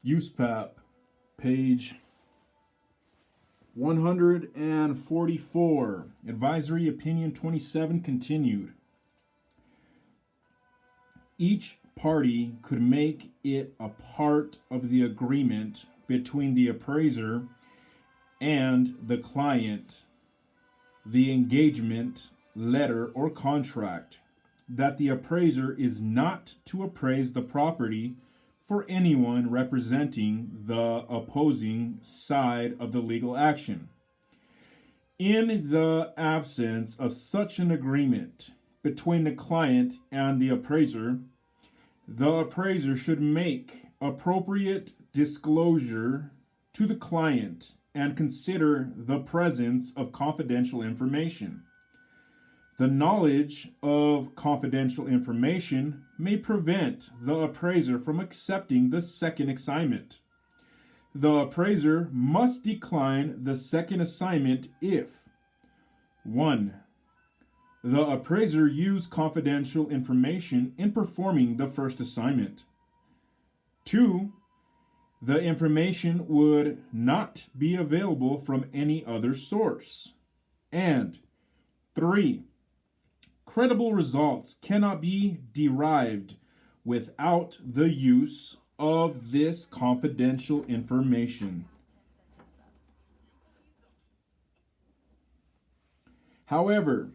USPAP, page 144. Advisory Opinion 27 continued. Each party could make it a part of the agreement between the appraiser and the client, the engagement letter or contract, that the appraiser is not to appraise the property for anyone representing the opposing side of the legal action. In the absence of such an agreement between the client and the appraiser should make appropriate disclosure to the client and consider the presence of confidential information. The knowledge of confidential information may prevent the appraiser from accepting the second assignment. The appraiser must decline the second assignment if 1. The appraiser used confidential information in performing the first assignment. 2. The information would not be available from any other source. And 3. Credible results cannot be derived without the use of this confidential information. However,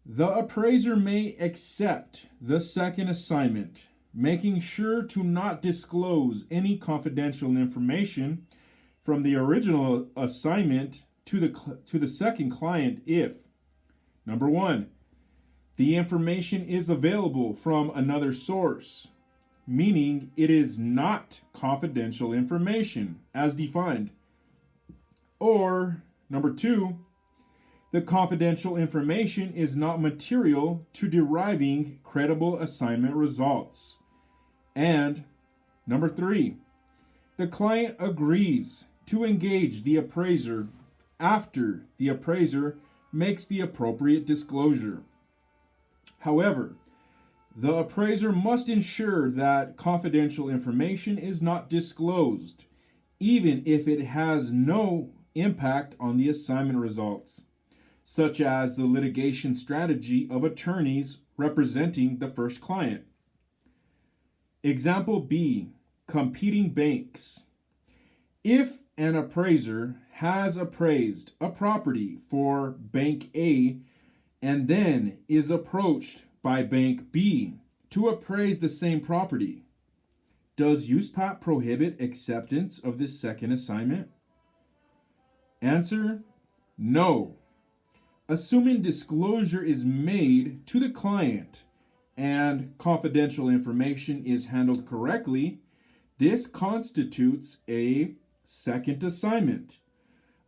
the appraiser may accept the second assignment, making sure to not disclose any confidential information from the original assignment to the second client if, number 1, the information is available from another source, meaning it is not confidential information as defined. Or, number 2, the confidential information is not material to deriving credible assignment results. And, number 3, the client agrees to engage the appraiser after the appraiser makes the appropriate disclosure. However, the appraiser must ensure that confidential information is not disclosed, even if it has no impact on the assignment results, such as the litigation strategy of attorneys representing the first client. Example B, competing banks. If an appraiser has appraised a property for Bank A and then is approached by Bank B to appraise the same property, does USPAP prohibit acceptance of this second assignment? Answer, no. Assuming disclosure is made to the client and confidential information is handled correctly, this constitutes a second assignment,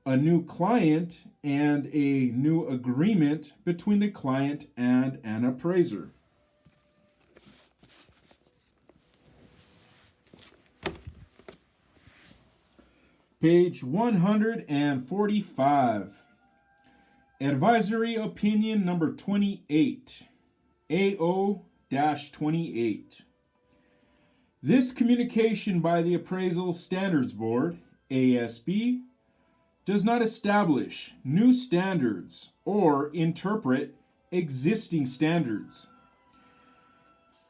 a new client, and a new agreement between the client and an appraiser. Page 145. Advisory Opinion number 28, AO-28. This communication by the Appraisal Standards Board, ASB, does not establish new standards or interpret existing standards.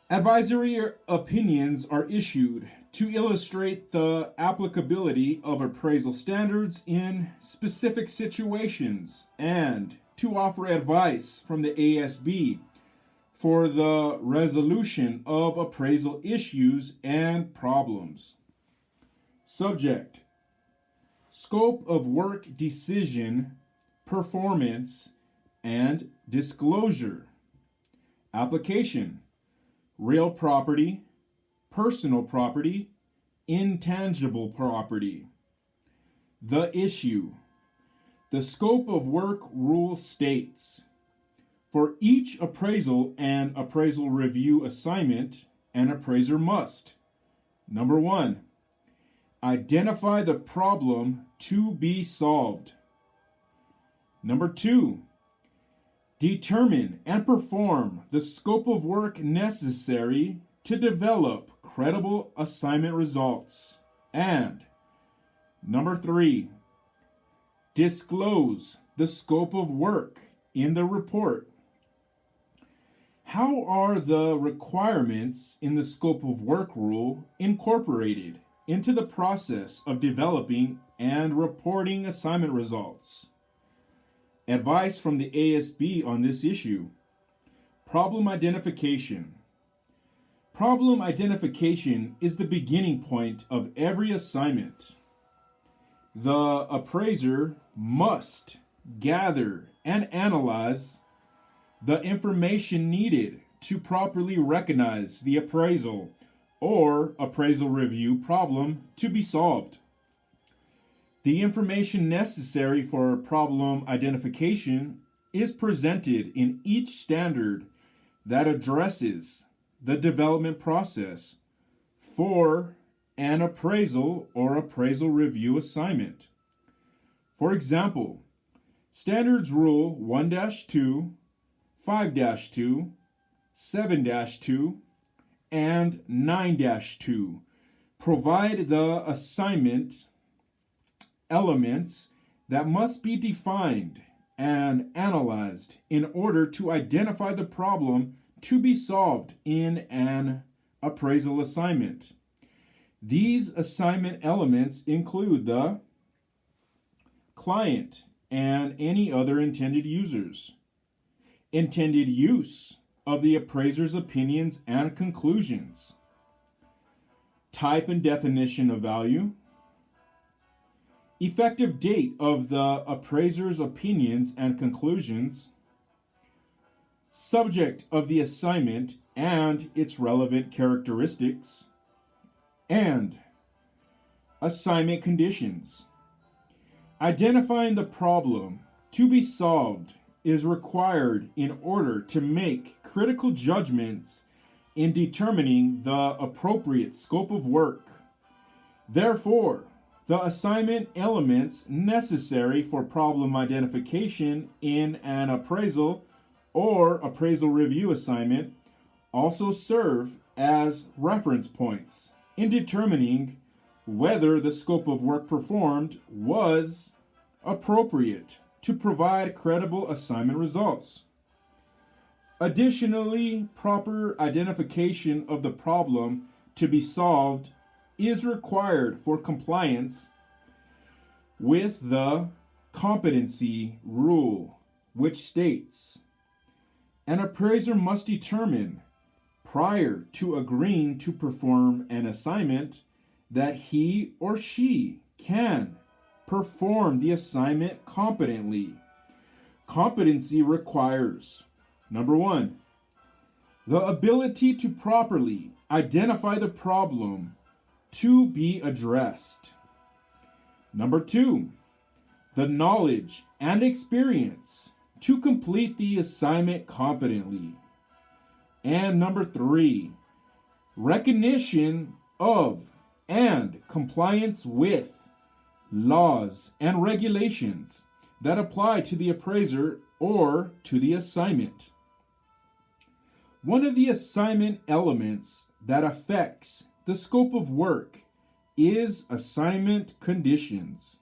Advisory opinions are issued to illustrate the applicability of appraisal standards in specific situations and to offer advice from the ASB for the resolution of appraisal issues and problems. Subject: scope of work decision, performance, and disclosure. Application: real property, personal property, intangible property. The issue: the scope of work rule states, for each appraisal and appraisal review assignment, an appraiser must, number 1, identify the problem to be solved. Number 2, determine and perform the scope of work necessary to develop credible assignment results. And number 3, disclose the scope of work in the report. How are the requirements in the scope of work rule incorporated into the process of developing and reporting assignment results? Advice from the ASB on this issue. Problem identification. Problem identification is the beginning point of every assignment. The appraiser must gather and analyze the information needed to properly recognize the appraisal or appraisal review problem to be solved. The information necessary for problem identification is presented in each standard that addresses the development process for an appraisal or appraisal review assignment. For example, Standards Rule 1-2, 5-2, 7-2, and 9-2 provide the assignment elements that must be defined and analyzed in order to identify the problem to be solved in an appraisal assignment. These assignment elements include the client and any other intended users, intended use of the appraiser's opinions and conclusions, type and definition of value, effective date of the appraiser's opinions and conclusions, subject of the assignment and its relevant characteristics, and assignment conditions. Identifying the problem to be solved is required in order to make critical judgments in determining the appropriate scope of work. Therefore, the assignment elements necessary for problem identification in an appraisal or appraisal review assignment also serve as reference points in determining whether the scope of work performed was appropriate to provide credible assignment results. Additionally, proper identification of the problem to be solved is required for compliance with the competency rule, which states an appraiser must determine prior to agreeing to perform an assignment that he or she can perform the assignment competently. Competency requires, number 1, the ability to properly identify the problem to be addressed. Number 2, the knowledge and experience to complete the assignment competently. And number 3, recognition of and compliance with laws and regulations that apply to the appraiser or to the assignment. One of the assignment elements that affects the scope of work is assignment conditions.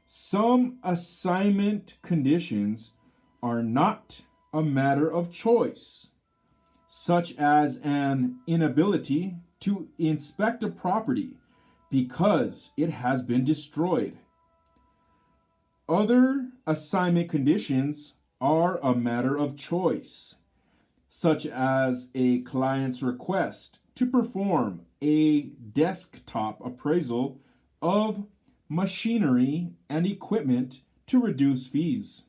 Some assignment conditions are not a matter of choice, such as an inability to inspect a property because it has been destroyed. Other assignment conditions are a matter of choice, such as a client's request to perform a desktop appraisal of machinery and equipment to reduce fees.